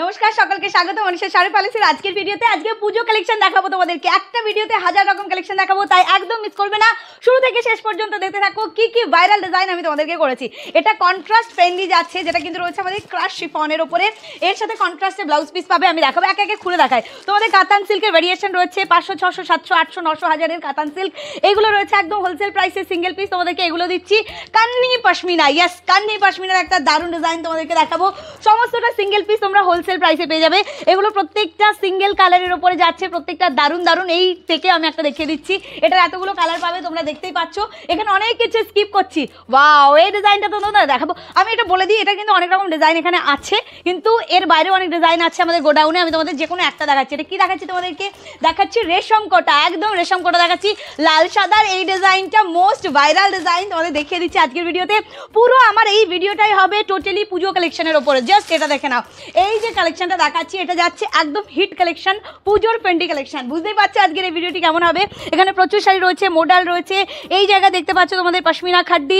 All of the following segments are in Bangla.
নমস্কার সকলকে স্বাগত মনীষা শাড়ি প্যালেসের আজকের ভিডিওতে। আজকে পুজো কালেকশন দেখাবো তোমাদেরকে। একটা ভিডিওতে হাজার রকম কালেকশন দেখাবো, তাই একদম মিস করবে না, শুরু থেকে শেষ পর্যন্ত দেখতে থাকো কি কি ভাইরাল ডিজাইন আমি তোমাদেরকে করেছি। এটা কন্ট্রাস্ট ফ্রেন্ডলি যাচ্ছে, যেটা কিন্তু রয়েছে আমাদের ক্রাশ শিফনের উপরে। এর সাথে কন্ট্রাস্টে ব্লাউজ পিস পাবে, আমি দেখাবো একে একে খুলে দেখাই। তোমাদের কাতান সিল্কের ভেরিয়েশন রয়েছে 500, 600, 700, 800, 900, 1000 কাতান সিল্ক। এগুলো রয়েছে একদম হোলসেল প্রাইসে সিঙ্গেল পিস, তোমাদেরকে এগুলো দিচ্ছি। কান্নি পশমিনা, ইয়েস কান্নি পশমিনার একটা দারুণ ডিজাইন তোমাদেরকে দেখাবো। সমস্তটা সিঙ্গেল পিস তোমরা হোলসেল প্রাইসে পেয়ে যাবে। এগুলো প্রত্যেকটা সিঙ্গেল কালারের উপরে যাচ্ছে, প্রত্যেকটা দারুণ দারুণ। এই থেকে আমি একটা দেখিয়ে দিচ্ছি, এটার এতগুলো কালার পাবে, তোমরা দেখতেই পাচ্ছ। এখানে অনেক কিছু স্কিপ করছি। ওয়াও, এই ডিজাইনটা তো তোমরা দেখাবো। আমি এটা বলে দিই, এটা কিন্তু অনেক রকম ডিজাইন এখানে আছে, কিন্তু এর বাইরেও অনেক ডিজাইন আছে আমাদের গোডাউনে। আমি তোমাদের যে কোনো একটা দেখাচ্ছি। এটা কি দেখাচ্ছি তোমাদেরকে? দেখাচ্ছি রেশম কোটা, একদম রেশম কোটা দেখাচ্ছি, লাল সাদার। এই ডিজাইনটা মোস্ট ভাইরাল ডিজাইন, তোমাদের দেখিয়ে দিচ্ছি আজকের ভিডিওতে। পুরো আমার এই ভিডিওটাই হবে টোটালি পুজো কালেকশনের ওপরে। জাস্ট এটা দেখে নাও, এই যে কালেকশনটা দেখাচ্ছি এটা যাচ্ছে একদম হিট কালেকশন, পুজোর ফেন্ডি কালেকশন। বুঝতেই পারছো আজকের এই ভিডিওটি কেমন হবে। এখানে প্রচুর শাড়ি রয়েছে, মডেল রয়েছে। এই জায়গায় দেখতে পাচ্ছ তোমাদের পশমিনা খাড্ডি,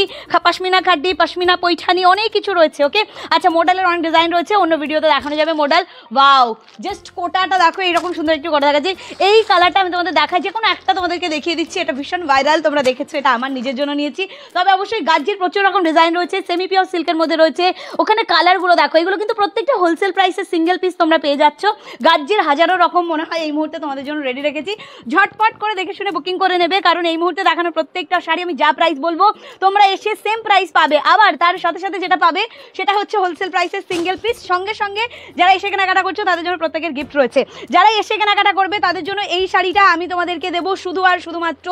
পশমিনা পৈঠানি, অনেক কিছু রয়েছে। ওকে, আচ্ছা, মডেলের অনেক ডিজাইন রয়েছে, অন্য ভিডিওতে দেখানো যাবে মডেল। ওয়াও, জাস্ট কোটাটা দেখো, এরকম সুন্দর একটু কোটা দেখাচ্ছি। এই কালারটা আমি তোমাদের দেখাই, যে কোনো একটা তোমাদেরকে দেখিয়ে দিচ্ছি। এটা ভীষণ ভাইরাল, তোমরা দেখেছো, এটা আমার নিজের জন্য নিয়েছি। তবে অবশ্যই গাজ্জির প্রচুর রকম ডিজাইন রয়েছে, সেমি পিওর সিল্কের মধ্যে রয়েছে। ওখানে কালারগুলো দেখো, এগুলো কিন্তু প্রত্যেকটা হোলসেল প্রাইসে সিঙ্গেল পিস তোমরা পেয়ে যাচ্ছ। গাজ্জির হাজারো রকম মনে হয় এই মুহূর্তে তোমাদের জন্য রেডি রেখেছি। ঝটপট করে দেখে শুনে বুকিং করে নেবে, কারণ এই মুহূর্তে দেখানো প্রত্যেকটা শাড়ি আমি যা প্রাইস বলবো তোমরা এসে সেম প্রাইস পাবে। আবার তার সাথে সাথে যেটা পাবে সেটা হচ্ছে হোলসেল প্রাইসে সিঙ্গেল পিস। সঙ্গে সঙ্গে যারা এসে কেনাকাটা করছো তাদের জন্য প্রত্যেকের গিফট রয়েছে। যারা এসে কেনাকাটা করবে তাদের জন্য এই শাড়িটা আমি তোমাদেরকে দেবো শুধু আর শুধুমাত্র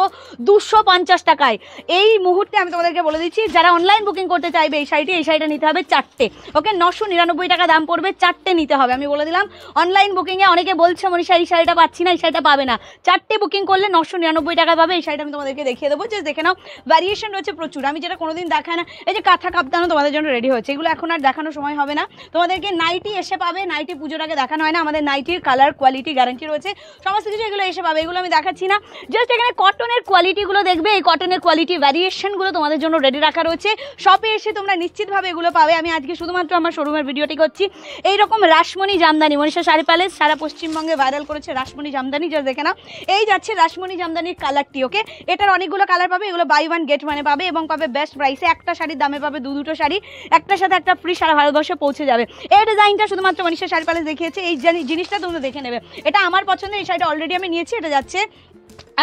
250 টাকায়। এই মুহূর্তে আমি তোমাদেরকে বলে দিচ্ছি, যারা অনলাইন বুকিং করতে চাইবে এই শাড়িটা নিতে হবে 4টে। ওকে, 999 টাকা দাম পড়বে, 4টে নিতে হবে। আমি বলে দিলাম, অনলাইন বুকিংয়ে অনেকে বলছে মনীষা এই শাড়িটা পাচ্ছি না, এই শাড়িটা পাবে না। 4টে বুকিং করলে 999 টাকা পাবে। এই শাড়িটা আমি তোমাদেরকে দেখিয়ে দেবো, যে দেখে নাও। ভ্যারিয়েশন রয়েছে প্রচুর, আমি যেটা কোনোদিন দেখায় না। এই যে কাঁথা কাপ্তানো তোমাদের জন্য রেডি হয়েছে, এগুলো এখন আর দেখানোর সময় হবে না। তোমাদেরকে নাইটি এসে পাবে, নাইটি পুজোর আগে দেখানো হয় না। আমাদের নাইটির কালার কোয়ালিটি গ্যারান্টি রয়েছে, সমস্ত কিছু এগুলো এসে পাবে। এগুলো আমি দেখাচ্ছি না, জাস্ট এখানে কটনের কোয়ালিটিগুলো দেখবে। এই কটনের কোয়ালিটি ভ্যারিয়েশনগুলো তোমাদের জন্য রেডি রাখা রয়েছে। শপে এসে তোমরা নিশ্চিতভাবে এগুলো পাবে। আমি আজকে শুধুমাত্র আমার শোরুমের ভিডিওটি করছি। এইরকম রাসমণি জামদানি, মনীষা শাড়ি প্যালেস সারা পশ্চিমবঙ্গে ভাইরাল করেছে রাসমণি জামদানি। জাস্ট দেখে নাও, এই যাচ্ছে রাসমণি জামদানির কালারটি। ওকে, এটার অনেকগুলো কালার পাবে, এগুলো বাই ওয়ান গেট মানে পাবে, এবং পাবে বেস্ট প্রাইসে। একটা শাড়ির দামে পাবে দুটো শাড়ি, একটার সাথে একটা ফ্রি, সারা ভারতবর্ষে পৌঁছে যাবে। এই ডিজাইনটা শুধুমাত্র মনীষা শাড়ি প্যালেস দেখিয়েছে। এই জিনিসটা তোমরা দেখে নেবে, এটা আমার পছন্দের। এই শাড়িটা অলরেডি আমি নিয়েছি। এটা যাচ্ছে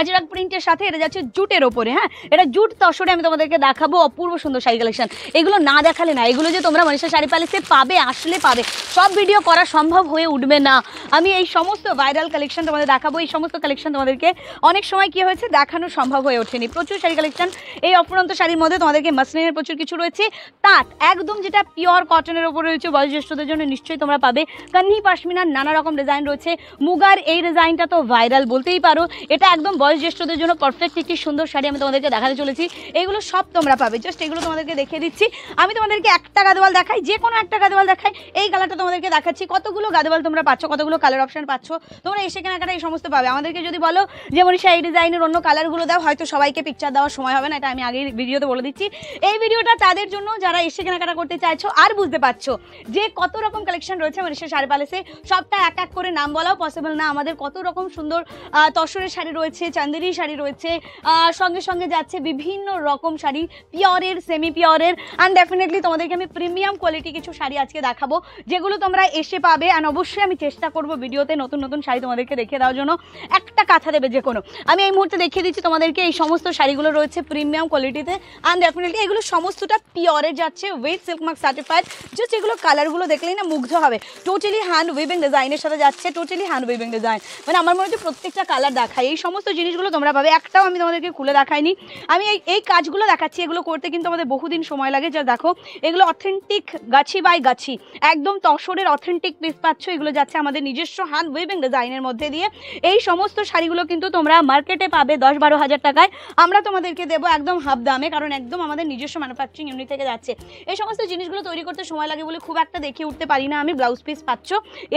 আজরাক প্রিন্টের সাথে, এটা যাচ্ছে জুটের ওপরে। হ্যাঁ, এটা জুট তসরে আমি তোমাদেরকে দেখাবো। অপূর্ব সুন্দর শাড়ি কালেকশন, এগুলো না দেখালে না। এগুলো যে তোমরা মনীষা শাড়ি প্যালেসে পাবে, আসলে পাবে। সব ভিডিও করা সম্ভব হয়ে উঠবে না। আমি এই সমস্ত ভাইরাল কালেকশন তোমাদের দেখাবো। এই সমস্ত কালেকশন তোমাদেরকে অনেক সময় কি হয়েছে, দেখানো সম্ভব হয়ে ওঠেনি। প্রচুর শাড়ি কালেকশন। এই অফুরন্ত শাড়ির মধ্যে তোমাদেরকে মাসলিনের প্রচুর কিছু রয়েছে। তাঁত একদম যেটা পিওর কটনের ওপরে রয়েছে, বয়োজ্যেষ্ঠদের জন্য নিশ্চয়ই তোমরা পাবে। কান্নি পাশমিনার নানা রকম ডিজাইন রয়েছে। মুগার এই ডিজাইনটা তো ভাইরাল বলতেই পারো। এটা একদম বয়োজ্যেষ্ঠদের জন্য পারফেক্ট একটি সুন্দর শাড়ি আমি তোমাদেরকে দেখাতে চলেছি। এগুলো সব তোমরা পাবে, জাস্ট এগুলো তোমাদেরকে দেখিয়ে দিচ্ছি। আমি তোমাদেরকে একটা গাদোয়াল দেখাই, যে কোনো একটা গাদোয়াল দেখাই। এই কালারটা তোমাদেরকে দেখাচ্ছি। কতগুলো গাদোয়াল তোমরা পাচ্ছ, কতগুলো কালার অপশন পাচ্ছ। তোমরা এসে কেনাকাটা এই সমস্ত পাবে। আমাদেরকে যদি বলো যে মনীষা এই ডিজাইনের অন্য কালারগুলো দাও, হয়তো সবাইকে পিকচার দেওয়ার সময় হবে না, এটা আমি আগের ভিডিওতে বলে দিচ্ছি। এই ভিডিওটা তাদের জন্য যারা এসে কেনাকাটা করতে চাইছো আর বুঝতে পারছো যে কত রকম কালেকশন রয়েছে মনীষা শাড়ি প্যালেসে। সবটা এক এক করে নাম বলাও পসিবল না। আমাদের কত রকম সুন্দর তসরের শাড়ি রয়েছে, চান্দেরি শাড়ি রয়েছে, সঙ্গে সঙ্গে যাচ্ছে বিভিন্ন রকম শাড়ি, পিওরের, সেমি পিওরের। অ্যান্ড ডেফিনেটলি তোমাদেরকে আমি প্রিমিয়াম কোয়ালিটি কিছু শাড়ি আজকে দেখাবো, যেগুলো তোমরা এসে পাবে। অ্যান্ড অবশ্যই আমি চেষ্টা করবো ভিডিওতে নতুন নতুন শাড়ি তোমাদেরকে দেখিয়ে দেওয়ার জন্য। একটা কাঁথা দেবে যে কোনো, আমি এই মুহূর্তে দেখিয়ে দিচ্ছি তোমাদেরকে। এই সমস্ত শাড়িগুলো রয়েছে প্রিমিয়াম কোয়ালিটিতে। অ্যান্ড ডেফিনেটলি এগুলো সমস্তটা পিওরের যাচ্ছে, with silk mark certified. Just এগুলো কালারগুলো দেখলেই না মুগ্ধ হবে। টোটালি হ্যান্ড উইভিং ডিজাইনের সাথে যাচ্ছে, টোটালি হ্যান্ড উইভিং ডিজাইন। মানে আমার মনে হচ্ছে প্রত্যেকটা কালার দেখায়। এই সমস্ত জিনিসগুলো তোমরা পাবে। একটাও আমি তোমাদেরকে খুলে দেখাইনি। আমি এই কাজগুলো দেখাচ্ছি, এগুলো করতে কিন্তু আমাদের বহুদিন সময় লাগে। যা দেখো, এগুলো অথেন্টিক গাছি বাই গাছি, একদম তসরের অথেন্টিক পিস পাচ্ছ। এগুলো যাচ্ছে আমাদের নিজস্ব হ্যান্ড উইভিং ডিজাইনের মধ্যে দিয়ে। এই সমস্ত শাড়িগুলো কিন্তু তোমরা মার্কেটে পাবে 10-12 হাজার টাকায়, আমরা তোমাদেরকে দেবো একদম হাফ দামে, কারণ একদম আমাদের নিজস্ব ম্যানুফ্যাকচারিং ইউনিট থেকে যাচ্ছে। এই সমস্ত জিনিসগুলো তৈরি করতে সময় লাগে বলে খুব একটা দেখিয়ে উঠতে পারি না আমি। ব্লাউজ পিস পাচ্ছ,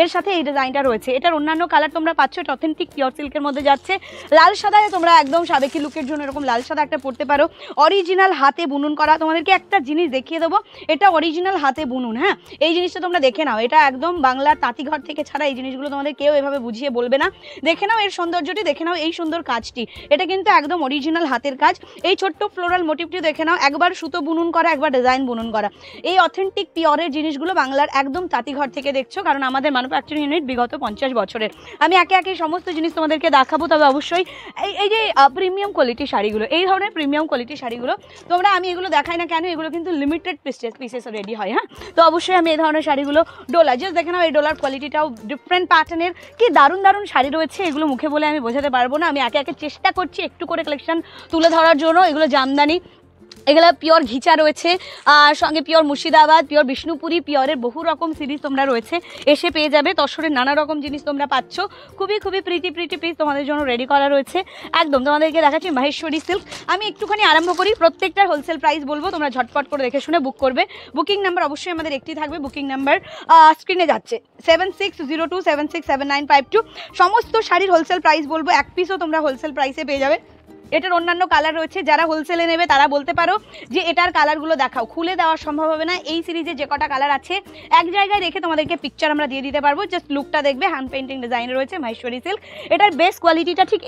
এর সাথে এই ডিজাইনটা রয়েছে। এটার অন্যান্য কালার তোমরা পাচ্ছ। এটা অথেন্টিক পিওর সিল্কের মধ্যে যাচ্ছে। লাল সাদায় তোমরা একদম সাবেকি লুকের জন্য এরকম লাল সাদা একটা পরতে পারো। অরিজিনাল হাতে বুনন করা। তোমাদেরকে একটা জিনিস দেখিয়ে দেবো, এটা অরিজিনাল হাতে বুনুন। হ্যাঁ, এই জিনিসটা তোমরা দেখে নাও, এটা একদম বাংলার তাঁতিঘর থেকে ছাড়া এই জিনিসগুলো তোমাদের কেউ এভাবে বুঝিয়ে বলবে না। দেখে নাও এর সৌন্দর্যটি, দেখে নাও এই সুন্দর কাজটি, এটা কিন্তু একদম অরিজিনাল হাতের কাজ। এই ছোট্ট ফ্লোরাল মোটিভটি দেখে নাও, একবার সুতো বুনুন করা, একবার ডিজাইন বুনুন করা। এই অথেন্টিক পিওরের জিনিসগুলো বাংলার একদম তাঁতিঘর থেকে দেখছো, কারণ আমাদের ম্যানুফ্যাকচারিং ইউনিট বিগত 50 বছরের। আমি একে একে সমস্ত জিনিস তোমাদেরকে দেখাবো, তবে অবশ্যই এই যে প্রিমিয়াম কোয়ালিটি শাড়িগুলো, এই ধরনের প্রিমিয়াম কোয়ালিটি শাড়িগুলো তোমরা, আমি এগুলো দেখাই না কেন, এগুলো কিন্তু লিমিটেড পিসেস রেডি হয়। হ্যাঁ, তো অবশ্যই আমি এই ধরনের শাড়িগুলো, ডোলা জাস্ট দেখে নাও, এই ডোলার কোয়ালিটিটাও ডিফারেন্ট প্যাটার্নের, কি দারুণ দারুণ শাড়ি রয়েছে। এগুলো মুখে বলে আমি বোঝাতে পারবো না, আমি একে একে চেষ্টা করছি একটু করে কালেকশন তুলে ধরার জন্য। এগুলো জামদানি, এগুলো পিওর ঘিচা রয়েছে, আর সঙ্গে পিওর মুর্শিদাবাদ, পিওর বিষ্ণুপুরি, পিওরের বহু রকম সিরিজ তোমরা রয়েছে, এসে পেয়ে যাবে। তসরের নানা রকম জিনিস তোমরা পাচ্ছ, খুবই খুবই প্রিটি পিস তোমাদের জন্য রেডি করা রয়েছে। একদম তোমাদেরকে দেখাচ্ছি মাহেশ্বরী সিল্ক। আমি একটুখানি আরম্ভ করি, প্রত্যেকটার হোলসেল প্রাইস বলবো, তোমরা ঝটপট করে দেখে শুনে বুক করবে। বুকিং নাম্বার অবশ্যই আমাদের একটি থাকবে, বুকিং নাম্বার স্ক্রিনে যাচ্ছে 7602767952। সমস্ত শাড়ির হোলসেল প্রাইস বলবো, এক পিসও তোমরা হোলসেল প্রাইসে পেয়ে যাবে। এটার অন্যান্য কালার রয়েছে, যারা হোলসেলে নেবে তারা বলতে পারো যে এটার কালারগুলো দেখাও, খুলে দেওয়া সম্ভব হবে না। এই সিরিজে যে কটা কালার আছে এক জায়গায় রেখে তোমাদেরকে পিকচার আমরা দিয়ে দিতে পারবো, জাস্ট লুকটা দেখবে। হ্যান্ড পেন্টিং ডিজাইন রয়েছে মাহেশ্বরী সিল্ক। এটার বেস্ট কোয়ালিটিটা ঠিক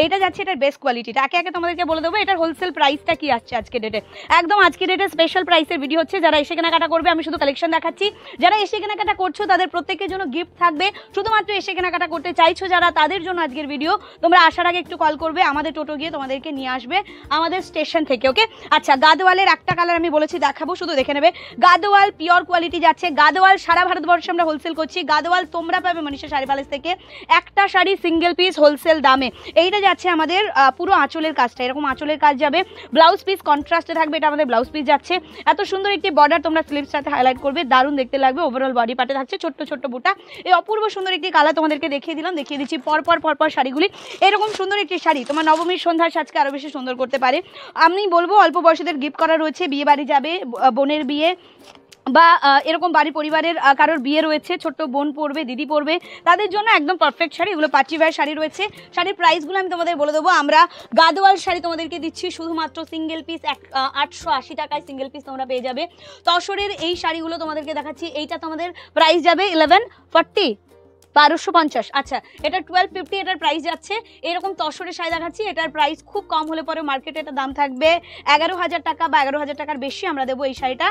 এইটা যাচ্ছে, এটার বেস্ট কোয়ালিটিটা একে একে তোমাদেরকে বলে দেবো। এটার হোলসেল প্রাইসটা কি আসছে আজকে ডেটে, একদম আজকে ডেটে স্পেশাল প্রাইসের ভিডিও হচ্ছে। যারা এসে কেনাকাটা করবে, আমি শুধু কালেকশন দেখাচ্ছি, যারা এসে কেনাকাটা করছো তাদের প্রত্যেকের জন্য গিফট থাকবে। শুধুমাত্র এসে কেনাকাটা করতে চাইছো যারা, তাদের জন্য আজকের ভিডিও। তোমরা আসার আগে একটু কল করবে, আমাদের টোটো গিয়ে তোমাদেরকে নিয়ে আসবে আমাদের স্টেশন থেকে। ওকে, আচ্ছা, গাদোয়ালের একটা কালার আমি বলেছি দেখাবো, শুধু দেখে নেবে। গাদোয়াল পিওর কোয়ালিটি যাচ্ছে, গাদোয়াল সারা ভারতবর্ষে আমরা হোলসেল করছি। গাদোয়াল তোমরা পাবে মনীষা শাড়ি প্যালেস থেকে একটা শাড়ি সিঙ্গেল পিস হোলসেল দামে। এইটা যাচ্ছে আমাদের পুরো আঁচলের কাজটা, এরকম আঁচলের কাজ যাবে, ব্লাউজ পিস কন্ট্রাস্টে থাকবে, এটা আমাদের ব্লাউজ পিস যাচ্ছে। এত সুন্দর একটি বর্ডার, তোমরা স্লিভস সাথে হাইলাইট করবে, দারুণ দেখতে লাগবে। ওভারঅল বডি পার্টে থাকছে ছোট্ট ছোট্ট বুটা। এই অপূর্ব সুন্দর একটি কালার তোমাদেরকে দেখিয়ে দিলাম, দেখিয়ে দিচ্ছি পরপর শাড়িগুলি। এরকম সুন্দর একটি শাড়ি তোমার নবমীর সন্ধ্যার সাজকে আরো বেশি সুন্দর করতে পারে। আমি বলবো অল্প বয়সীদের গিফট করা রয়েছে, বিয়ে বাড়ি যাবে, বোনের বিয়ে বা এরকম বাড়ি পরিবারের কারোর বিয়ে রয়েছে, ছোট্ট বোন পরবে, দিদি পরবে, তাদের জন্য একদম পারফেক্ট শাড়ি। এগুলো পার্টি ওয়্যার শাড়ি রয়েছে। শাড়ির প্রাইসগুলো আমি তোমাদের বলে দেবো। আমরা গাদোয়াল শাড়ি তোমাদেরকে দিচ্ছি শুধুমাত্র সিঙ্গেল পিস 880 টাকায় সিঙ্গেল পিস তোমরা পেয়ে যাবে। তসরের এই শাড়িগুলো তোমাদেরকে দেখাচ্ছি, এইটা তোমাদের প্রাইস যাবে 1140, 1250। আচ্ছা, এটা 1250 এটার প্রাইস যাচ্ছে। এরকম তসরের শাড়ি দেখাচ্ছি, এটার প্রাইস খুব কম হলে পরে মার্কেটে এটার দাম থাকবে 11,000 টাকা বা 11,000 টাকার বেশি আমরা দেবো এই শাড়িটা।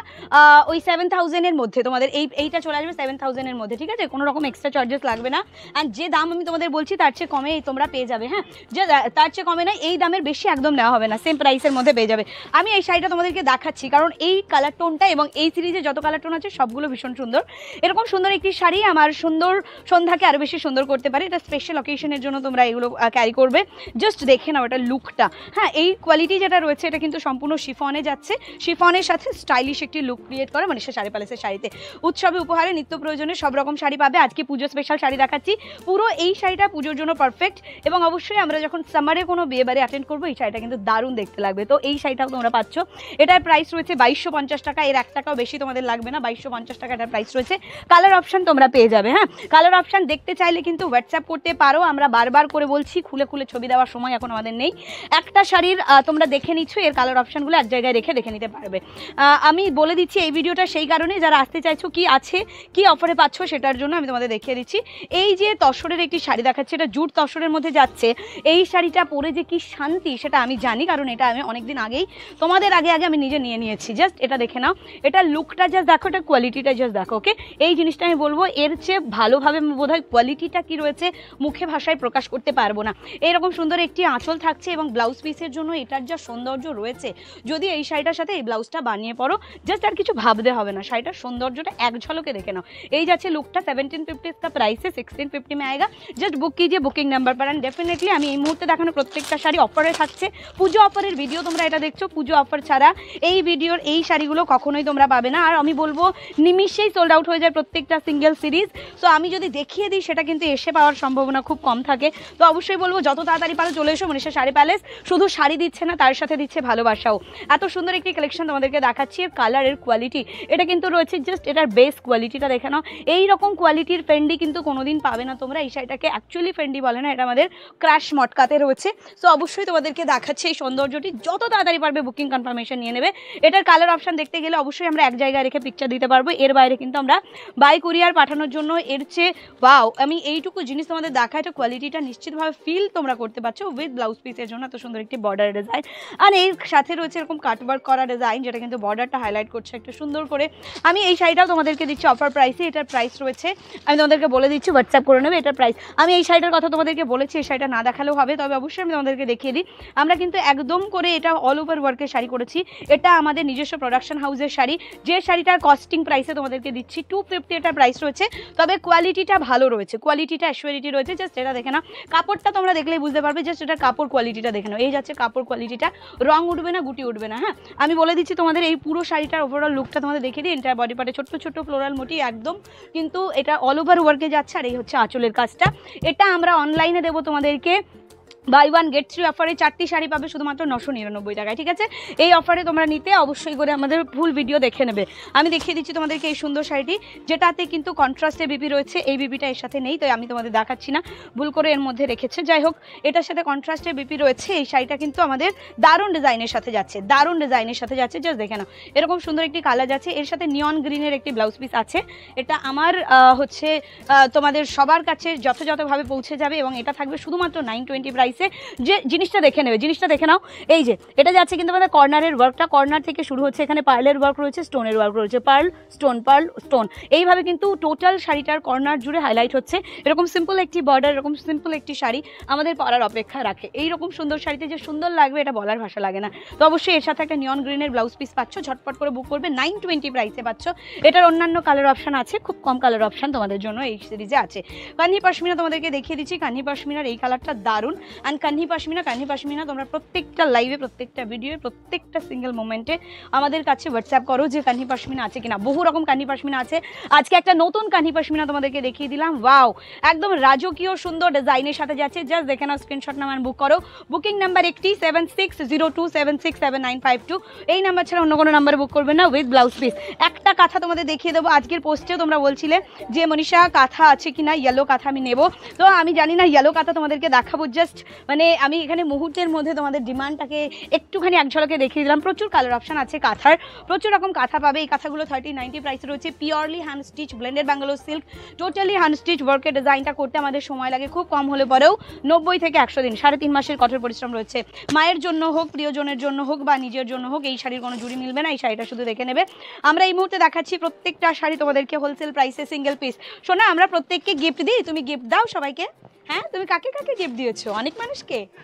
ওই 7000 এর মধ্যে তোমাদের এইটা চলে আসবে 7000 এর মধ্যে, ঠিক আছে? কোনো রকম এক্সট্রা চার্জেস লাগবে না। অ্যান্ড যে দাম আমি তোমাদের বলছি তার চেয়ে কমে তোমরা পেয়ে যাবে। হ্যাঁ, যে তার চেয়ে কমে না, এই দামের বেশি একদম নেওয়া হবে না, সেম প্রাইসের মধ্যে পেয়ে যাবে। আমি এই শাড়িটা তোমাদেরকে দেখাচ্ছি কারণ এই কালার টোনটা এবং এই সিরিজে যত কালার টোন আছে সবগুলো ভীষণ সুন্দর। এরকম সুন্দর একটি শাড়ি আমার সুন্দর সন্ধ্যাকে আরও বেশি সুন্দর করতে পারে। এটা স্পেশাল অকেশনের জন্য তোমরা এগুলো ক্যারি করবে। জাস্ট দেখে নাও এটা লুকটা। হ্যাঁ, এই কোয়ালিটি যেটা রয়েছে এটা কিন্তু সম্পূর্ণ শিফনে যাচ্ছে, শিফনের সাথে স্টাইলিশ একটি লুক ক্রিয়েট করে মনীষা শাড়ি প্যালেসের শাড়িতে। উৎসবে উপহারে নিত্য প্রয়োজনে সব রকম শাড়ি পাবে। আজকে পুজো স্পেশাল শাড়ি দেখাচ্ছি, পুরো এই শাড়িটা পুজোর জন্য পারফেক্ট। এবং অবশ্যই আমরা যখন সামারে কোনো বিয়ে বাড়ি অ্যাটেন্ড করবো এই শাড়িটা কিন্তু দারুণ দেখতে লাগবে। তো এই শাড়িটাও তোমরা পাচ্ছ। এটার প্রাইস রয়েছে 2250 টাকা, এর 1 টাকাও বেশি তোমাদের লাগবে না, 2250 টাকা এটার প্রাইস রয়েছে। কালার অপশন তোমরা পেয়ে যাবে। হ্যাঁ, কালার অপশন দেখতে চাইলে কিন্তু হোয়াটসঅ্যাপ করতে পারো। আমরা বারবার করে বলছি, খুলে খুলে ছবি দেওয়ার সময় এখন আমাদের নেই। একটা শাড়ির তোমরা দেখে নিচ্ছ, এর কালার অপশনগুলো এক জায়গায় রেখে দেখে নিতে পারবে। আমি বলে দিচ্ছি এই ভিডিওটা সেই কারণে, যারা আসতে চাইছো কি আছে কি অফারে পাচ্ছ সেটার জন্য আমি তোমাদের দেখিয়ে দিচ্ছি। এই যে তসরের একটি শাড়ি দেখাচ্ছে, এটা জুট তসরের মধ্যে যাচ্ছে। এই শাড়িটা পরে যে কি শান্তি সেটা আমি জানি, কারণ এটা আমি অনেকদিন আগেই তোমাদের আগে আমি নিজে নিয়ে নিয়েছি। জাস্ট এটা দেখে নাও, এটা লুকটা জাস্ট দেখো, এটা কোয়ালিটিটা জাস্ট দেখো। ওকে, এই জিনিসটা আমি বলবো এর চেয়ে ভালোভাবে বোধহয় কোয়ালিটিটা কি রয়েছে মুখে ভাষায় প্রকাশ করতে পারবো না। এরকম সুন্দর একটি আঁচল থাকছে এবং ব্লাউজ পিসের জন্য এটার যা সৌন্দর্য রয়েছে, যদি এই শাড়িটার সাথে এই ব্লাউজটা বানিয়ে পরো জাস্ট আর কিছু ভাবতে হবে না, শাড়িটার সৌন্দর্যটা এক ঝলকে দেখে নাও। এই যাচ্ছে লুকটা 1750 का प्राइस है, 1650 में आएगा। जस्ट बुक कीजिए बुकिंग नंबर पर। एंड डेफिनेटली আমি এই মুহূর্তে দেখানো প্রত্যেকটা শাড়ি অফারে থাকছে। পুজো অফারের ভিডিও তোমরা এটা দেখছো, পুজো অফার ছাড়া এই ভিডিওর এই শাড়িগুলো কখনোই তোমরা পাবে না। আর আমি বলবো নিমিশেই সোল্ড আউট হয়ে যায় প্রত্যেকটা সিঙ্গেল সিরিজ। সো আমি যদি দেখিয়ে দেখিয়ে দিই সেটা কিন্তু এসে পাওয়ার সম্ভাবনা খুব কম থাকে। তো অবশ্যই বলবো যত তাড়াতাড়ি পারো চলে এসো মনীষা শাড়ি প্যালেস। শুধু শাড়ি দিচ্ছে না, তার সাথে দিচ্ছে ভালোবাসাও। এত সুন্দর একটি কালেকশন তোমাদেরকে দেখাচ্ছি। এর কালারের কোয়ালিটি এটা কিন্তু রয়েছে জাস্ট এটার বেস কোয়ালিটিটা দেখে নাও। এইরকম কোয়ালিটির ফেন্ডি কিন্তু কোনোদিন পাবে না তোমরা। এই শাড়িটাকে অ্যাকচুয়ালি ফেন্ডি বলে না, এটা আমাদের ক্রাশ মটকাতে রয়েছে। সো অবশ্যই তোমাদেরকে দেখাচ্ছে এই সৌন্দর্যটি। যত তাড়াতাড়ি পারবে বুকিং কনফার্মেশন নিয়ে নেবে। এটার কালার অপশন দেখতে গেলে অবশ্যই আমরা এক জায়গায় রেখে পিকচার দিতে পারবো, এর বাইরে কিন্তু আমরা বাই কুরিয়ার পাঠানোর জন্য এর চেয়ে ওয়াও আমি এইটুকু জিনিস তোমাদের দেখা, এটা কোয়ালিটিটা নিশ্চিতভাবে ফিল তোমরা করতে পারছো উইথ ব্লাউজ পিসের জন্য। এত সুন্দর একটি বর্ডার ডিজাইন, আর এর সাথে রয়েছে এরকম কাটওয়ার্ক করা ডিজাইন, যেটা কিন্তু বর্ডারটা হাইলাইট করছে একটু সুন্দর করে। আমি এই শাড়িটাও তোমাদেরকে দিচ্ছি অফার প্রাইসে। এটার প্রাইস রয়েছে, আমি তোমাদেরকে বলে দিচ্ছি, হোয়াটসঅ্যাপ করে নেবে এটার প্রাইস। আমি এই শাড়িটার কথা তোমাদেরকে বলেছি, এই শাড়িটা না দেখালেও হবে, তবে অবশ্যই আমি তোমাদেরকে দেখিয়ে দিই। আমরা কিন্তু একদম করে এটা অল ওভার ওয়ার্কের শাড়ি করেছি। এটা আমাদের নিজস্ব প্রোডাকশন হাউসের শাড়ি, যে শাড়িটার কস্টিং প্রাইসে তোমাদেরকে দিচ্ছি 250 এটার প্রাইস রয়েছে। তবে কোয়ালিটিটা ভালো রয়েছে, কোয়ালিটিটা অ্যাসুয়ারিটি রয়েছে। জাস্ট এটা দেখে না, কাপড়টা তোমরা দেখলেই বুঝতে পারবে। জাস্ট এটার কাপড় কোয়ালিটিটা দেখে নাও, এই যাচ্ছে কাপড় কোয়ালিটিটা, রং উঠবে না, গুটি উঠবে না। হ্যাঁ, আমি বলে দিচ্ছি তোমাদের এই পুরো শাড়িটার ওভারঅল লুকটা তোমাদের দেখে দিই। এন্টায়ার বডি পার্টে ছোট্ট ছোট্ট ফ্লোরাল মোটি একদম, কিন্তু এটা অল ওভার ওয়ার্কে যাচ্ছে। আর এই হচ্ছে আঁচলের কাজটা। এটা আমরা অনলাইনে দেবো তোমাদেরকে বাই 1 গেট 3 অফারে 4টি শাড়ি পাবে শুধুমাত্র 999 টাকায়। ঠিক আছে, এই অফারে তোমরা নিতে অবশ্যই করে আমাদের ফুল ভিডিও দেখে নেবে। আমি দেখিয়ে দিচ্ছি তোমাদেরকে এই সুন্দর শাড়িটি, যেটাতে কিন্তু কন্ট্রাস্টে বিপি রয়েছে। এই বিপিটা এর সাথে নেই, তাই আমি তোমাদের দেখাচ্ছি না, ভুল করে এর মধ্যে রেখেছে। যাই হোক, এটার সাথে কন্ট্রাস্টে বিপি রয়েছে। এই শাড়িটা কিন্তু আমাদের দারুণ ডিজাইনের সাথে যাচ্ছে, দারুণ ডিজাইনের সাথে যাচ্ছে। জাস্ট দেখে নাও, এরকম সুন্দর একটি কালার যাচ্ছে। এর সাথে নিয়ন গ্রিনের একটি ব্লাউজ পিস আছে। এটা আমার হচ্ছে তোমাদের সবার কাছে যথাযথভাবে পৌঁছে যাবে, এবং এটা থাকবে শুধুমাত্র 920 প্রাইসে। যে জিনিসটা দেখে নেবে, জিনিসটা দেখে নাও। এই যে এটা যাচ্ছে কিন্তু আমাদের কর্নারের ওয়ার্কটা, কর্নার থেকে শুরু হচ্ছে, এখানে পার্লের ওয়ার্ক রয়েছে, স্টোনের ওয়ার্ক রয়েছে, পার্ল স্টোন, এইভাবে কিন্তু টোটাল শাড়িটার কর্নার জুড়ে হাইলাইট হচ্ছে। এরকম সিম্পল একটি বর্ডার, এরকম সিম্পল একটি শাড়ি আমাদের পরার অপেক্ষা রাখে। এইরকম সুন্দর শাড়িতে যে সুন্দর লাগবে এটা বলার ভাষা লাগে না। তো অবশ্যই এর সাথে একটা নিয়ন গ্রিনের ব্লাউজ পিস পাচ্ছ, ঝটপট করে বুক করবে, 920 প্রাইসে পাচ্ছ। এটার অন্যান্য কালার অপশন আছে, খুব কম কালার অপশন তোমাদের জন্য এই সিরিজে আছে। কান্হি পশমিনা তোমাদেরকে দেখিয়ে দিচ্ছি। কান্হি পশমিনার এই কালারটা দারুণ। অ্যান্ড কান্হি পশমিনা তোমরা প্রত্যেকটা লাইভে, প্রত্যেকটা ভিডিও, প্রত্যেকটা সিঙ্গেল মোমেন্টে আমাদের কাছে হোয়াটসঅ্যাপ করো যে কান্হি পশমিনা আছে কিনা। বহু রকম কান্হি পশমিনা আছে, আজকে একটা নতুন কান্হি পশমিনা তোমাদেরকে দেখিয়ে দিলাম। ওয়াও, একদম রাজকীয় সুন্দর ডিজাইনের সাথে যাচ্ছে। জাস্ট দেখে নাও, স্ক্রিনশট নাম্বার বুক করো। বুকিং নাম্বার একটি 7602767952। এই নাম্বার ছাড়া অন্য কোনো নাম্বারে বুক করবে না উইথ ব্লাউজ পিস। একটা কাঁথা তোমাদের দেখিয়ে দেবো। আজকের পোস্টেও তোমরা বলছিলে যে মনীষা কাঁথা আছে কিনা, ইয়েলো কাঁথা আমি নেব। তো আমি জানি না, ইয়েলো কাঁথা তোমাদেরকে দেখাবো। জাস্ট মানে আমি এখানে মুহূর্তের মধ্যে তোমাদের ডিমান্ডটাকে একটুখানি এক ঝলকে দেখিয়ে দিলাম। প্রচুর কালার অপশন আছে কাঁথার, প্রচুর রকম কাঁথা পাবে। এই কাঁথাগুলো 3090 প্রাইস রয়েছে। Purely hand stitch blended Bangalore silk, totally hand stitch ওয়ার্কের ডিজাইনটা করতে আমাদের সময় লাগে খুব কম হলে পরেও 90 থেকে 100 দিন, 3.5 মাসের কঠোর পরিশ্রম রয়েছে। মায়ের জন্য হোক, প্রিয়জনের জন্য হোক, বা নিজের জন্য হোক, এই শাড়ির কোনো জুড়ি মিলবে না। এই শাড়িটা শুধু দেখে নেবে। আমরা এই মুহূর্তে দেখাচ্ছি প্রত্যেকটা শাড়ি তোমাদেরকে হোলসেল প্রাইসে, সিঙ্গেল পিস। শোনা, আমরা প্রত্যেককে গিফট দিই, তুমি গিফট দাও সবাইকে। হ্যাঁ, তুমি কাকে কাকে গিফট দিয়েছো? অনেক মানুষকে।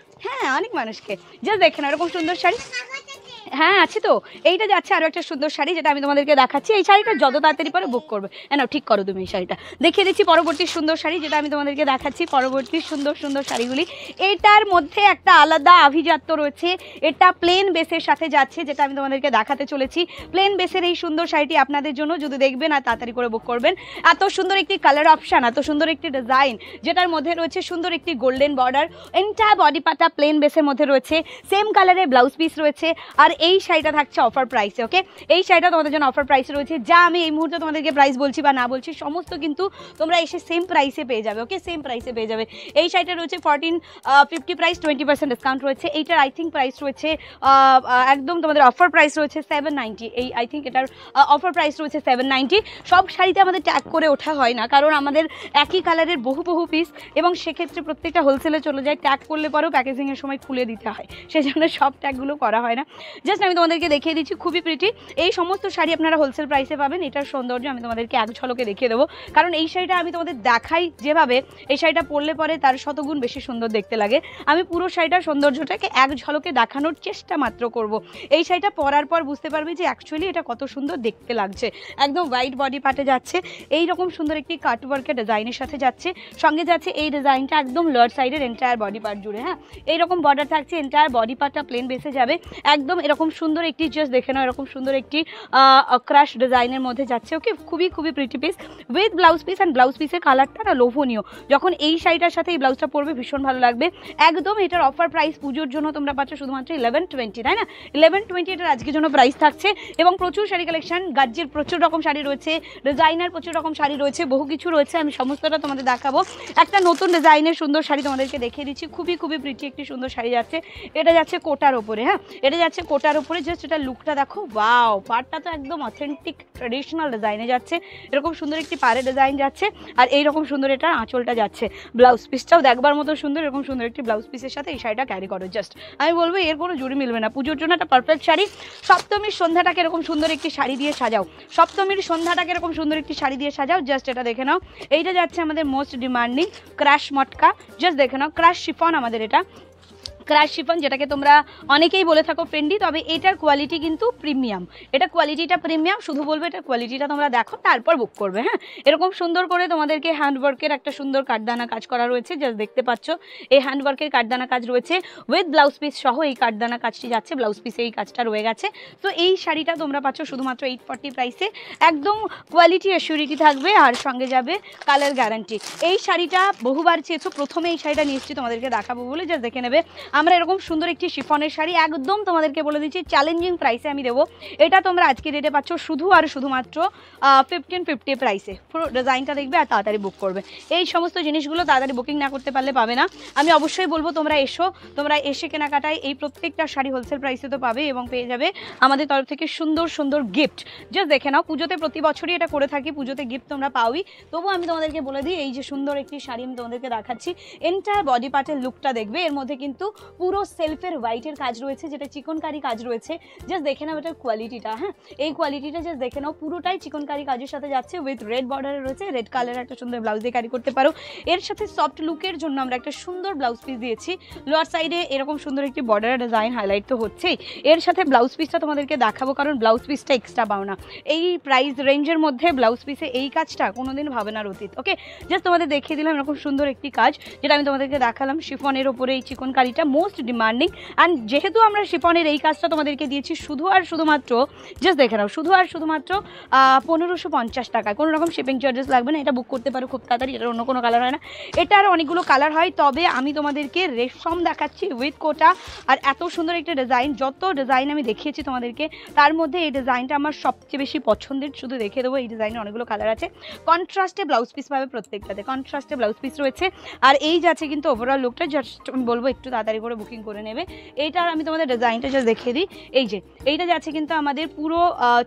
হ্যাঁ, অনেক মানুষকে। জাস্ট দেখে না, এরকম সুন্দর শাড়ি। হ্যাঁ আছে তো, এইটা যাচ্ছে আরও একটা সুন্দর শাড়ি, যেটা আমি তোমাদেরকে দেখাচ্ছি। এই শাড়িটা যত তাড়াতাড়ি পরে বুক করবে। না, ঠিক করো তুমি। এই শাড়িটা দেখিয়ে দিচ্ছি পরবর্তী সুন্দর শাড়ি, যেটা আমি তোমাদেরকে দেখাচ্ছি। পরবর্তী সুন্দর সুন্দর শাড়িগুলি, এটার মধ্যে একটা আলাদা আভিজাত্য রয়েছে। এটা প্লেন বেসের সাথে যাচ্ছে, যেটা আমি তোমাদেরকে দেখাতে চলেছি। প্লেন বেসের এই সুন্দর শাড়িটি আপনাদের জন্য, যদি দেখবেন আর তাড়াতাড়ি করে বুক করবেন। এত সুন্দর একটি কালার অপশান, এত সুন্দর একটি ডিজাইন, যেটার মধ্যে রয়েছে সুন্দর একটি গোল্ডেন বর্ডার। এন্টায়ার বডি পাটা প্লেন বেসের মধ্যে রয়েছে, সেম কালারের ব্লাউজ পিস রয়েছে। আর এই শাড়িটা থাকছে অফার প্রাইসে। ওকে, এই শাড়িটা তোমাদের জন্য অফার প্রাইসে রয়েছে। যা আমি এই মুহূর্তে তোমাদেরকে প্রাইস বলছি বা না বলছি, সমস্ত কিন্তু তোমরা এসে সেম প্রাইসে পেয়ে যাবে। ওকে, সেম প্রাইসে পেয়ে যাবে। এই শাড়িটা রয়েছে 1450 প্রাইস, 20% ডিসকাউন্ট রয়েছে। এইটার আই থিঙ্ক প্রাইস রয়েছে একদম তোমাদের অফার প্রাইস রয়েছে 790। এই আই থিঙ্ক এটার অফার প্রাইস রয়েছে 790। সব শাড়িতে আমাদের ট্যাগ করে ওঠা হয় না, কারণ আমাদের একই কালারের বহু পিস, এবং সেক্ষেত্রে প্রত্যেকটা হোলসেলে চলে যায়। ট্যাগ করলে পরেও প্যাকেজিংয়ের সময় খুলে দিতে হয়, সেজন্য সব ট্যাগগুলো করা হয় না। জাস্ট আমি তোমাদেরকে দেখিয়ে দিচ্ছি, খুবই প্রিটি। এই সমস্ত শাড়ি আপনারা হোলসেল প্রাইসে পাবেন। এটার সৌন্দর্য আমি তোমাদেরকে এক ঝলকে দেখিয়ে দেবো, কারণ এই শাড়িটা আমি তোমাদের দেখাই যেভাবে, এই শাড়িটা পরলে পরে তার শতগুণ বেশি সুন্দর দেখতে লাগে। আমি পুরো শাড়িটার সৌন্দর্যটাকে এক ঝলকে দেখানোর চেষ্টা মাত্র করব। এই শাড়িটা পরার পর বুঝতে পারবে যে অ্যাকচুয়ালি এটা কত সুন্দর দেখতে লাগছে। একদম হোয়াইট বডি পার্টে যাচ্ছে, এই রকম সুন্দর একটি কাটওয়ার্কের ডিজাইনের সাথে যাচ্ছে। সঙ্গে যাচ্ছে এই ডিজাইনটা একদম লোয়ার সাইডের এন্টায়ার বডি পার্ট জুড়ে। হ্যাঁ, এইরকম বর্ডার থাকছে, এন্টায়ার বডি পার্টটা প্লেন বেসে যাবে। একদম এরকম এরকম সুন্দর একটি জাস্ট দেখে নাও, এরকম সুন্দর একটি ক্রাশ ডিজাইনের মধ্যে যাচ্ছে। ওকে, খুবই খুবই pretty piece with blouse piece, and blouse পিসের কালারটা না লোভনীয়। যখন এই শাড়িটার সাথে এই ব্লাউজটা পরবে ভীষণ ভালো লাগবে একদম। এটার অফার প্রাইস পুজোর জন্য তোমরা পাচ্ছ শুধুমাত্র 1120, তাই না? 1120 এটার আজকের জন্য প্রাইস থাকছে। এবং প্রচুর শাড়ি কালেকশন, গাজ্জির প্রচুর রকম শাড়ি রয়েছে, ডিজাইনার প্রচুর রকম শাড়ি রয়েছে, বহু কিছু রয়েছে। আমি সমস্তটা তোমাদের দেখাবো। একটা নতুন ডিজাইনের সুন্দর শাড়ি তোমাদেরকে দেখিয়ে দিচ্ছি, খুবই খুবই প্রিটি একটি সুন্দর শাড়ি যাচ্ছে। এটা যাচ্ছে কোটার ওপরে, হ্যাঁ এটা যাচ্ছে কোটার ওপরে। জাস্ট এটা লুকটা দেখো, ওয়াও, পাড়টা তো একদম অথেন্টিক ট্রেডিশনাল ডিজাইনে যাচ্ছে। এরকম সুন্দর একটি পাড়ে ডিজাইন যাচ্ছে, আর এইরকম সুন্দর এটা আঁচলটা যাচ্ছে। ব্লাউজ পিসটাও দেখবার মতো সুন্দর, এরকম সুন্দর একটি ব্লাউজ পিসের সাথে এই শাড়িটা ক্যারি করো। জাস্ট আমি বলবো এর কোনো জুড়ি মিলবে না। পুজোর জন্য একটা পারফেক্ট শাড়ি। সপ্তমীর সন্ধ্যাটাকে এরকম সুন্দর একটি শাড়ি দিয়ে সাজাও, সপ্তমীর সন্ধ্যাটাকে এরকম সুন্দর একটি শাড়ি দিয়ে সাজাও। জাস্ট এটা দেখে নাও, এইটা যাচ্ছে আমাদের মোস্ট ডিমান্ডিং ক্রাশ মটকা। জাস্ট দেখে নাও, ক্রাশ শিফন আমাদের এটা, ক্রাশ শিফন, যেটাকে তোমরা অনেকেই বলে থাকো ফ্রেন্ডি, তবে এটার কোয়ালিটি কিন্তু প্রিমিয়াম। এটা কোয়ালিটিটা প্রিমিয়াম, শুধু বলবো এটার কোয়ালিটিটা তোমরা দেখো তারপর বুক করবে। হ্যাঁ, এরকম সুন্দর করে তোমাদেরকে হ্যান্ডওয়ার্কের একটা সুন্দর কাঠদানা কাজ করা রয়েছে। জাস্ট দেখতে পাচ্ছ এই হ্যান্ডওয়ার্কের কাঠদানা কাজ রয়েছে উইথ ব্লাউজ পিস সহ। এই কাঠদানা কাজটি যাচ্ছে, ব্লাউজ পিসে এই কাজটা রয়ে গেছে। তো এই শাড়িটা তোমরা পাচ্ছ শুধুমাত্র 840 প্রাইসে। একদম কোয়ালিটি অ্যাসিউরিটি থাকবে, আর সঙ্গে যাবে কালার গ্যারান্টি। এই শাড়িটা বহুবার চেয়েছো, প্রথমে এই শাড়িটা নিয়ে এসেছি তোমাদেরকে দেখাবো বলে। জাস্ট দেখে নেবে, আমরা এরকম সুন্দর একটি শিফনের শাড়ি একদম তোমাদেরকে বলে দিচ্ছি চ্যালেঞ্জিং প্রাইসে আমি দেবো। এটা তোমরা আজকে রেটে পাচ্ছ শুধু আর শুধুমাত্র 1550 প্রাইসে। পুরো ডিজাইনটা দেখবে আর তাড়াতাড়ি বুক করবে। এই সমস্ত জিনিসগুলো তাড়াতাড়ি বুকিং না করতে পারলে পাবে না। আমি অবশ্যই বলবো তোমরা এসো, তোমরা এসে কেনাকাটায় এই প্রত্যেকটা শাড়ি হোলসেল প্রাইসে তো পাবে, এবং পেয়ে যাবে আমাদের তরফ থেকে সুন্দর সুন্দর গিফট। জাস্ট দেখে নাও, পুজোতে প্রতি বছরই এটা করে থাকি, পুজোতে গিফট তোমরা পাওই। তবুও আমি তোমাদেরকে বলে দিই, এই যে সুন্দর একটি শাড়ি আমি তোমাদেরকে দেখাচ্ছি, এন্টায়ার বডি পার্টের লুকটা দেখবে। এর মধ্যে কিন্তু পুরো সেলফের হোয়াইটের কাজ রয়েছে, যেটা চিকনকারি কাজ রয়েছে। জাস্ট দেখে নাও এটার কোয়ালিটিটা, হ্যাঁ এই কোয়ালিটিটা জাস্ট দেখে নাও, পুরোটাই চিকনকারি কাজের সাথে যাচ্ছে উইথ রেড বর্ডারে রয়েছে। রেড কালারের একটা সুন্দর ব্লাউজ দিয়ে ক্যারি করতে পারো। এর সাথে সফট লুকের জন্য আমরা একটা সুন্দর ব্লাউজ পিস দিয়েছি। লোয়ার সাইডে এরকম সুন্দর একটি বর্ডারের ডিজাইন হাইলাইট তো হচ্ছেই, এর সাথে ব্লাউজ পিসটা তোমাদেরকে দেখাবো, কারণ ব্লাউজ পিসটা এক্সট্রা পাও না এই প্রাইস রেঞ্জের মধ্যে। ব্লাউজ পিসে এই কাজটা কোনোদিন ভাবে না অতীত। ওকে, জাস্ট তোমাদের দেখিয়ে দিলাম এরকম সুন্দর একটি কাজ, যেটা আমি তোমাদেরকে দেখালাম শিফনের ওপরে এই চিকনকারিটা মোস্ট ডিমান্ডিং। অ্যান্ড যেহেতু আমরা শিফনের এই কাজটা তোমাদেরকে দিয়েছি শুধু আর শুধুমাত্র, জাস্ট দেখে নাও, শুধু আর শুধুমাত্র 1550 টাকায়, কোনো রকম শিপিং চার্জেস লাগবে না। এটা বুক করতে পারো খুব তাড়াতাড়ি। এটার অন্য কোনো কালার হয় না, এটার অনেকগুলো কালার হয়, তবে আমি তোমাদেরকে রেশম দেখাচ্ছি উইথ কোটা। আর এত সুন্দর একটা ডিজাইন, যত ডিজাইন আমি দেখিয়েছি তোমাদেরকে তার মধ্যে এই ডিজাইনটা আমার সবচেয়ে বেশি পছন্দের। শুধু দেখে দেবো, এই ডিজাইনে অনেকগুলো কালার আছে। কন্ট্রাস্টে ব্লাউজ পিস পাবে প্রত্যেকটাতে, কন্ট্রাস্টে ব্লাউজ পিস রয়েছে। আর এই যাচ্ছে কিন্তু ওভারঅল লুকটা। জাস্ট আমি বলবো একটু তাড়াতাড়ি করে বুকিং করে নেবে। এইটার আমি তোমাদের ডিজাইনটা জাস্ট দেখিয়ে দিই। এই যে এইটা যাচ্ছে কিন্তু আমাদের পুরো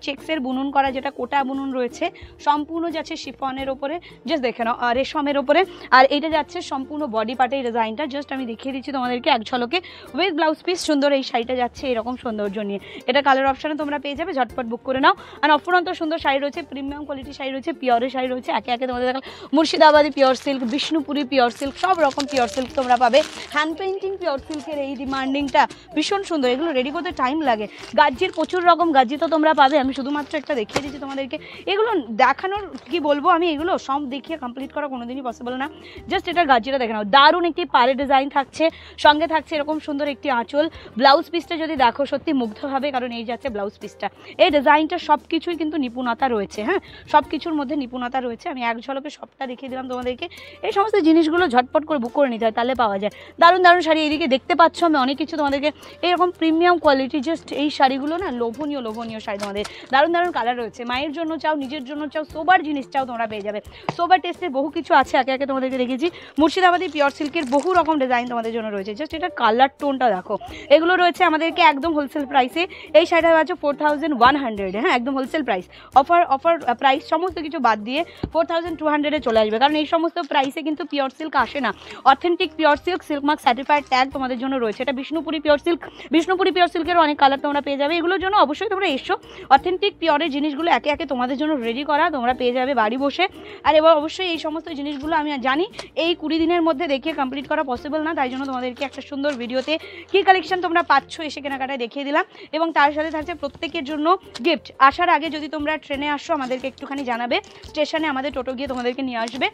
চেক্সের বুনুন করা, যেটা কোটা বুনুন রয়েছে, সম্পূর্ণ যাচ্ছে শিফনের ওপরে। জাস্ট দেখে নাও, রেশমের ওপরে। আর এইটা যাচ্ছে সম্পূর্ণ বডি পার্টে এই ডিজাইনটা। জাস্ট আমি দেখিয়ে দিচ্ছি তোমাদেরকে এক ঝলকে উইথ ব্লাউজ পিস। সুন্দর এই শাড়িটা যাচ্ছে এরকম সৌন্দর্য নিয়ে। এটা কালার অপশানে তোমরা পেয়ে যাবে, ঝটপট বুক করে নাও। আর অফুরন্ত সুন্দর শাড়ি রয়েছে, প্রিমিয়াম কোয়ালিটি শাড়ি রয়েছে, পিওরের শাড়ি রয়েছে। একে একে তোমাদের দেখাল Murshidabadi pure silk, Bishnupuri pure silk, সব রকম পিওর সিল্ক তোমরা পাবে। হ্যান্ড পেইন্টিং পিওর সিল্কের এই ডিমান্ডিংটা ভীষণ সুন্দর। এগুলো রেডি করতে টাইম লাগে। গাজ্জির প্রচুর রকম গাজ্জি তো তোমরা পাবে, আমি শুধুমাত্র একটা দেখিয়ে দিচ্ছি তোমাদেরকে। এগুলো দেখানোর কি বলবো, আমি এগুলো সব দেখিয়ে কমপ্লিট করা কোনোদিনই পসিবল না। জাস্ট এটার গাজ্জিটা দেখে নাও, দারুণ একটি পাড়ে ডিজাইন থাকছে, সঙ্গে থাকছে এরকম সুন্দর একটি আঁচল। ব্লাউজ পিসটা যদি দেখো সত্যি মুগ্ধ হবে, কারণ এই যাচ্ছে ব্লাউজ পিসটা। এই ডিজাইনটা সব কিছুই কিন্তু নিপুণতা রয়েছে, হ্যাঁ সব কিছুর মধ্যে নিপুণতা রয়েছে। আমি এক ঝলকে সবটা দেখিয়ে দিলাম তোমাদেরকে। এই সমস্ত জিনিসগুলো ঝটপট করে বুক করে নিতে হয়, তাহলে পাওয়া যায়। দারুণ দারুণ শাড়ি এইদিকে দেখতে পাচ্ছ, আমি অনেক কিছু তোমাদেরকে এরকম প্রিমিয়াম কোয়ালিটি। জাস্ট এই শাড়িগুলো না লোভনীয় লোভনীয় শাড়ি, তোমাদের দারুণ দারুণ কালার রয়েছে। মায়ের জন্য চাও, নিজের জন্য চাও, সোবার জিনিস চাও তোমরা পেয়ে যাবে। সোবার টেস্টের বহু কিছু আছে, একে একে তোমাদেরকে দেখেছি। মুর্শিদাবাদী পিওর সিল্কের বহু রকম ডিজাইন তোমাদের জন্য রয়েছে। জাস্ট এটা কালার টোনটা দেখো। এগুলো রয়েছে আমাদেরকে একদম হোলসেল প্রাইসে। এই শাড়িটা আছে 4100, হ্যাঁ একদম হোলসেল প্রাইস। অফার প্রাইস সমস্ত কিছু বাদ দিয়ে 4200 চলে আসবে, কারণ এই সমস্ত প্রাইসে কিন্তু পিওর সিল্ক আসে না। Authentic pure silk, silk mark certified tag তোমাদের জন্য রয়েছে। এটা Bishnupuri pure silk, Bishnupuri pure সিল্কের অনেক কালার তোমরা পেয়ে যাবে। এগুলোর জন্য অবশ্যই তোমরা এসো। অথেন্টিক পিওরের জিনিসগুলো একে একে তোমাদের জন্য রেডি করা তোমরা পেয়ে যাবে বাড়ি বসে। আর এবার অবশ্যই এই সমস্ত জিনিসগুলো আমি জানি এই 20 দিনের মধ্যে দেখিয়ে কমপ্লিট করা পসিবল না, তাই জন্য তোমাদেরকে একটা সুন্দর ভিডিওতে কী কালেকশন তোমরা পাচ্ছ এসে কেনাকাটায় দেখিয়ে দিলাম। এবং তার সাথে থাকছে প্রত্যেকের জন্য গিফট। আসার আগে যদি তোমরা ট্রেনে আসো আমাদেরকে একটুখানি জানাবে, স্টেশনে আমাদের টোটো গিয়ে তোমাদেরকে নিয়ে আসবে।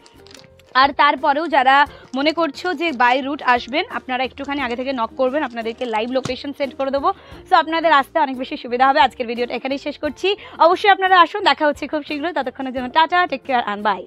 আর তারপরেও যারা মনে করছো যে বাই রুট আসবেন, আপনারা একটুখানি আগে থেকে নক করবেন, আপনাদেরকে লাইভ লোকেশন সেন্ড করে দেবো। সো আপনাদের আসতে অনেক বেশি সুবিধা হবে। আজকের ভিডিওটা এখানেই শেষ করছি। অবশ্যই আপনারা আসুন, দেখা হচ্ছে খুব শীঘ্রই। ততক্ষণের জন্য tata, take care and by.